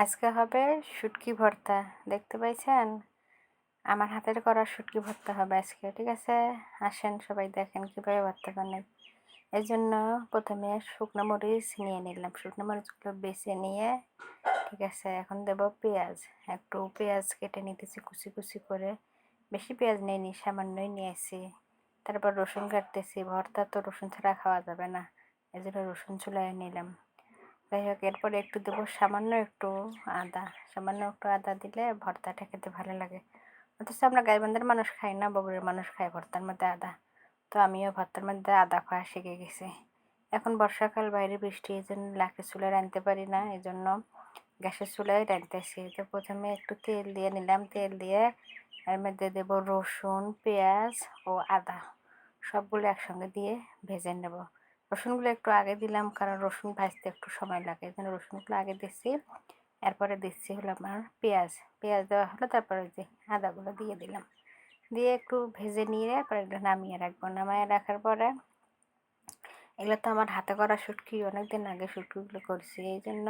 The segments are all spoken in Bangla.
আজকে হবে শুটকি ভর্তা। দেখতে পাইছেন? আমার হাতের করা শুটকি ভর্তা হবে আজকে। ঠিক আছে? আসেন সবাই দেখেন কীভাবে ভর্তা বানাই। এই জন্য প্রথমে শুকনো মরিচ নিয়ে নিলাম। শুকনো মরিচগুলো বেছে নিয়ে ঠিক আছে, এখন দেব পেঁয়াজ। একটু পেঁয়াজ কেটে নিতেছি কুচি কুচি করে। বেশি পেঁয়াজ নিইনি, সামান্যই নিয়েছি। তারপর রসুন কাটতেছি। ভর্তা তো রসুন ছাড়া খাওয়া যাবে না, এই জন্য রসুন চুলায় নিলাম। যাই হোক, এরপরে একটু দেবো সামান্য একটু আদা। সামান্য একটু আদা দিলে ভর্তাটা খেতে ভালো লাগে। অথচ আমরা গাইবান্ধার মানুষ খাই না, বগুড়ার মানুষ খায় ভর্তার মধ্যে আদা। তো আমিও ভর্তার মধ্যে আদা খাওয়া শিখে গেছি। এখন বর্ষাকাল, বাইরে বৃষ্টি, এই জন্য লাকড়ি চুলায় রাঁধতে পারি না, এই জন্য গ্যাসের চুলায় রাঁধতেছি। তো প্রথমে একটু তেল দিয়ে নিলাম। তেল দিয়ে এর মধ্যে দেবো রসুন, পেঁয়াজ ও আদা। সবগুলো একসঙ্গে দিয়ে ভেজে নেব। রসুনগুলো একটু আগে দিলাম, কারণ রসুন ভাজতে একটু সময় লাগে, এই জন্য রসুনগুলো আগে দিচ্ছি। এরপরে দিচ্ছি হলো আমার পেঁয়াজ। পেঁয়াজ দেওয়া হলো, তারপরে যে আদাগুলো দিয়ে দিলাম। দিয়ে একটু ভেজে নিয়ে পরে এগুলো নামিয়ে রাখবো। নামিয়ে রাখার পরে এগুলো তো আমার হাতে করা শুটকি, অনেকদিন আগে শুটকিগুলো করছি, এই জন্য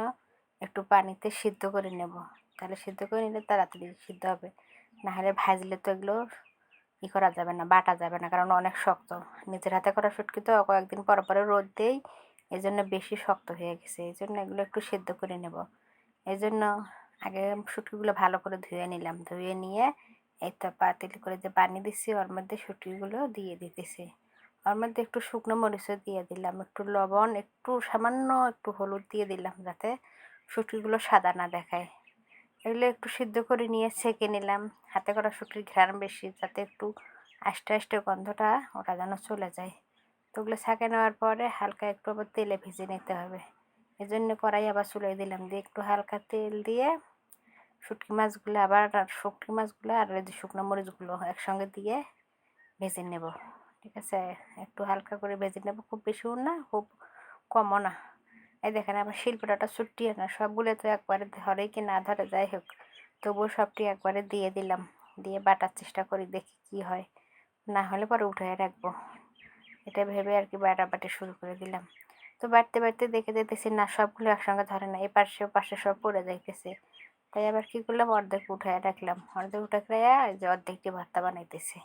একটু পানিতে সিদ্ধ করে নেব। তাহলে সিদ্ধ করে নিলে তাড়াতাড়ি সিদ্ধ হবে। নাহলে ভাজলে তো এগুলো করা যাবে না, বাটা যাবে না, কারণ অনেক শক্ত। নিজের হাতে করা শুটকি তো কয়েকদিন পর পরে রোদ দেই, এই জন্য বেশি শক্ত হয়ে গেছে। এই জন্য এগুলো একটু সিদ্ধ করে নেব। এই জন্য আগে শুটকিগুলো ভালো করে ধুয়ে নিলাম। ধুয়ে নিয়ে এই তো পাতিল করে যে পানি দিচ্ছি, ওর মধ্যে শুটকিগুলো দিয়ে দিতেছি। ওর মধ্যে একটু শুকনো মরিচও দিয়ে দিলাম, একটু লবণ, একটু সামান্য একটু হলুদ দিয়ে দিলাম, যাতে শুটকিগুলো সাদা না দেখায়। এগুলো একটু সিদ্ধ করে নিয়ে ছেঁকে নিলাম। হাতে করা শুটকির ঘ্রাণ বেশি, যাতে একটু আস্তে আস্তে গন্ধটা ওটা যেন চলে যায়। তো ওগুলো ছেঁকে নেওয়ার পরে হালকা একটু আবার তেলে ভেজে নিতে হবে। এই জন্য কড়াই আবার চুলায় দিলাম, দিয়ে একটু হালকা তেল দিয়ে শুটকি মাছগুলো আবার শুটকি মাছগুলো আর এই যে শুকনো মরিচগুলো একসঙ্গে দিয়ে ভেজে নেব। ঠিক আছে? একটু হালকা করে ভেজে নেব, খুব বেশিও না, খুব কমও না। এই দেখেন আমার শিল্পটা ছুটিয়ে না, সবগুলো তো একবারে ধরে কি না ধরে, যাই হোক তবুও সবটি একবারে দিয়ে দিলাম। দিয়ে বাটার চেষ্টা করি, দেখি কি হয়। না হলে পরে উঠে রাখবো, এটা ভেবে আর কি বাটাবাটি শুরু করে দিলাম। তো বাড়তে বাড়তে দেখে যেতেছি না, সবগুলো একসঙ্গে ধরে না, এই পাশে ও পাশে সব পড়ে যাইতেছে। তাই আবার কী করলাম, অর্ধেক উঠায় রাখলাম। অর্ধেক উঠে রাখা যে অর্ধেকটি ভর্তা বানাইতেছি।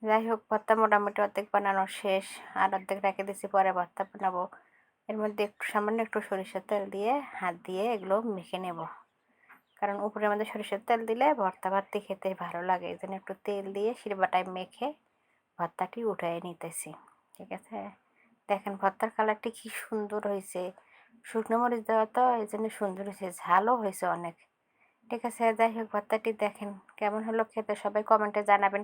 যাই হোক, ভর্তা মোটামুটি অর্ধেক বানানো শেষ, আর অর্ধেক রেখে দিয়েছি, পরে ভর্তা বানাবো। এর মধ্যে একটু সামান্য একটু সরিষার তেল দিয়ে হাত দিয়ে এগুলো মেখে নেব, কারণ উপরের মধ্যে সরিষার তেল দিলে ভর্তা ভাতটি খেতে ভালো লাগে। এই জন্য একটু তেল দিয়ে শিলবাটায় মেখে ভর্তাটি উঠিয়ে নিতেছি। ঠিক আছে? দেখেন ভর্তার কালারটি কি সুন্দর হয়েছে। শুকনো মরিচ দেওয়া তো, এই জন্য সুন্দর হয়েছে, ঝালও হয়েছে অনেক। ঠিক আছে? যাই হোক, ভর্তাটি দেখেন কেমন হলো খেতে, সবাই কমেন্টে জানাবেন।